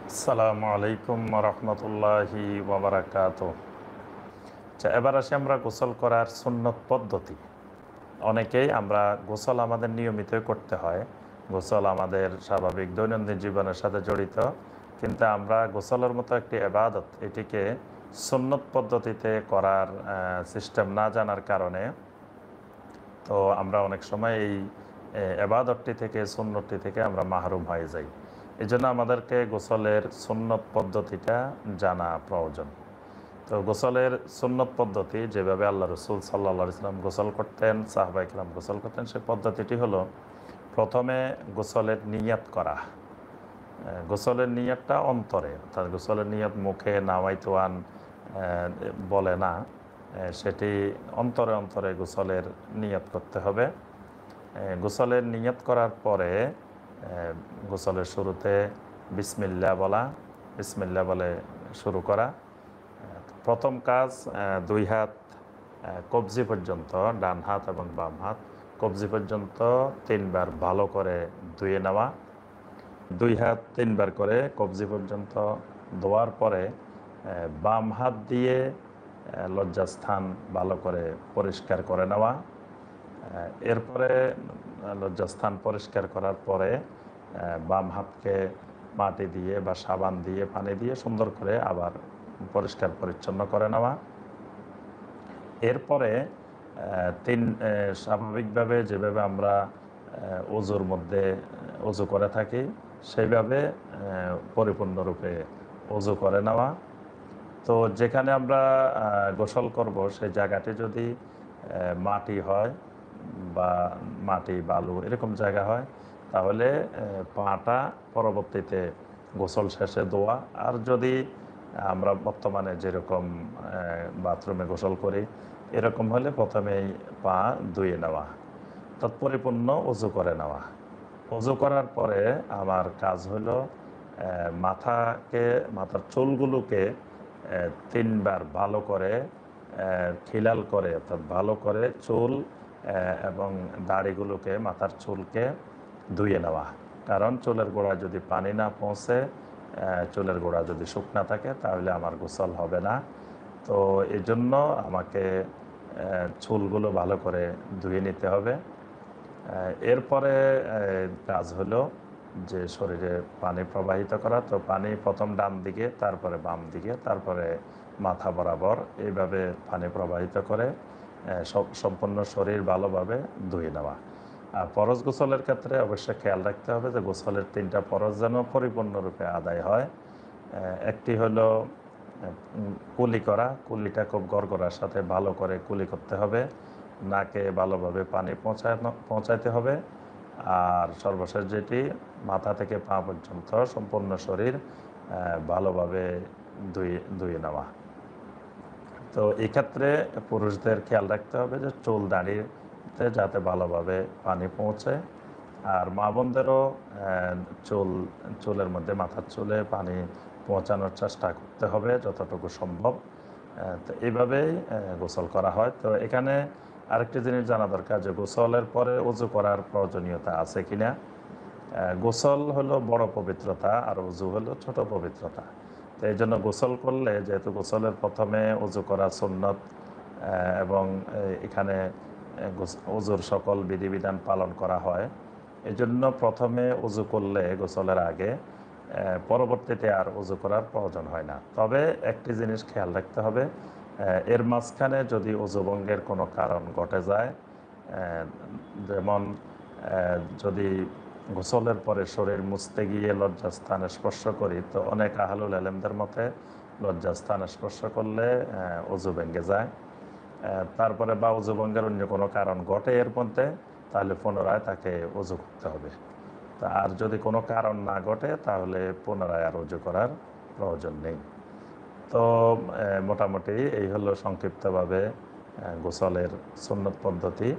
আসসালামু আলাইকুম রহমতুল্লাহি ওয়াবারাকাতুহ। আচ্ছা, এবার আসি আমরা গোসল করার সুন্নত পদ্ধতি। অনেকেই আমরা গোসল আমাদের নিয়মিত করতে হয়, গোসল আমাদের স্বাভাবিক দৈনন্দিন জীবনের সাথে জড়িত, কিন্তু আমরা গোসলের মতো একটি এবাদত এটিকে সুন্নত পদ্ধতিতে করার সিস্টেম না জানার কারণে তো আমরা অনেক সময় এই এবাদতটি থেকে সুন্নতটি থেকে আমরা মাহরুম হয়ে যাই। এই জন্য আমাদেরকে গোসলের সুন্নত পদ্ধতিটা জানা প্রয়োজন। তো গোসলের সুন্নত পদ্ধতি যেভাবে আল্লাহ রসুল সাল্লা ইসলাম গোসল করতেন, সাহাবা ইকরাম গোসল করতেন, সেই পদ্ধতিটি হলো প্রথমে গোসলের নিয়াত করা। গোসলের নিয়াতটা অন্তরে, অর্থাৎ গোসলের নিয়াত মুখে নাওয়াইতুয়ান বলে না, সেটি অন্তরে অন্তরে গোসলের নিয়াত করতে হবে। গোসলের নিয়ত করার পরে গোসলের শুরুতে বিসমিল্লাহ বলা, বিসমিল্লাহ বলে শুরু করা। প্রথম কাজ, দুই হাত কবজি পর্যন্ত, ডান হাত এবং বাম হাত কবজি পর্যন্ত 3 বার ভালো করে ধুয়ে নেওয়া। দুই হাত 3 বার করে কবজি পর্যন্ত ধোয়ার পরে বাম হাত দিয়ে লজ্জাস্থান ভালো করে পরিষ্কার করে নেওয়া। এরপরে লজ্জাস্থান পরিষ্কার করার পরে বাম হাতকে মাটি দিয়ে বা সাবান দিয়ে পানি দিয়ে সুন্দর করে আবার পরিষ্কার পরিচ্ছন্ন করে নেওয়া। এরপরে স্বাভাবিকভাবে যেভাবে আমরা অজুর মধ্যে অজু করে থাকি সেইভাবে পরিপূর্ণরূপে অজু করে নেওয়া। তো যেখানে আমরা গোসল করব সেই জায়গাটি যদি মাটি হয় বা মাটি বালু এরকম জায়গা হয়, তাহলে পাটা পরবর্তীতে গোসল শেষে ধোয়া। আর যদি আমরা বর্তমানে যেরকম বাথরুমে গোসল করি এরকম হলে প্রথমেই পা ধুয়ে নেওয়া, তৎপরিপূর্ণ অজু করে নেওয়া। অজু করার পরে আমার কাজ হলো মাথার চুলগুলোকে 3 বার ভালো করে খিলাল করে, অর্থাৎ ভালো করে চুল এবং দাড়িগুলোকে, মাথার চুলকে ধুয়ে নেওয়া। কারণ চুলের গোড়া যদি পানি না পৌঁছে, চুলের গোড়া যদি শুকনা থাকে তাহলে আমার গোসল হবে না। তো এই জন্য আমাকে চুলগুলো ভালো করে ধুয়ে নিতে হবে। এরপরে কাজ হলো যে শরীরে পানি প্রবাহিত করা। তো পানি প্রথম ডান দিকে, তারপরে বাম দিকে, তারপরে মাথা বরাবর, এইভাবে পানি প্রবাহিত করে সম্পূর্ণ শরীর ভালোভাবে ধুয়ে নেওয়া। আর ফরজ গোসলের ক্ষেত্রে অবশ্যই খেয়াল রাখতে হবে যে গোসলের 3টা ফরজ যেন পরিপূর্ণরূপে আদায় হয়। একটি হলো কুলি করা, কুলিটা খুব গড়গড়ার সাথে ভালো করে কুলি করতে হবে, নাকে ভালোভাবে পানি পৌঁছাইতে হবে। আর সর্বশেষ যেটি, মাথা থেকে পা পর্যন্ত সম্পূর্ণ শরীর ভালোভাবে ধুয়ে নেওয়া। তো এই ক্ষেত্রে পুরুষদের খেয়াল রাখতে হবে যে চুল দাঁড়িয়েতে যাতে ভালোভাবে পানি পৌঁছে। আর মা বোনদেরও চুলের মধ্যে, মাথার চুলে পানি পৌঁছানোর চেষ্টা করতে হবে যতটুকু সম্ভব। তো এইভাবেই গোসল করা হয়। তো এখানে আরেকটি জিনিস জানা দরকার যে গোসলের পরে অজু করার প্রয়োজনীয়তা আছে কিনা। গোসল হলো বড় পবিত্রতা আর অজু হলো ছোট পবিত্রতা। তো এই জন্য গোসল করলে, যেহেতু গোসলের প্রথমে অজু করা সুন্নত এবং এখানে অজুর সকল বিধিবিধান পালন করা হয়, এই জন্য প্রথমে অজু করলে গোসলের আগে পরবর্তীতে আর অজু করার প্রয়োজন হয় না। তবে একটি জিনিস খেয়াল রাখতে হবে, এর মাঝখানে যদি অজুভঙ্গের কোনো কারণ ঘটে যায়, যেমন যদি গোসলের পরে শরীর মুছতে গিয়ে লজ্জাস্থানে স্পর্শ করি, তো অনেক আহলুল আলেমদের মতে লজ্জাস্থানে স্পর্শ করলে অজু ভেঙে যায়। তারপরে বা অজু ভঙ্গের অন্য কোনো কারণ ঘটে এর মধ্যে, তাহলে পুনরায় তাকে অজু করতে হবে। আর যদি কোনো কারণ না ঘটে তাহলে পুনরায় আর অজু করার প্রয়োজন নেই। তো মোটামুটি এই হলো সংক্ষিপ্তভাবে গোসলের সুন্নত পদ্ধতি।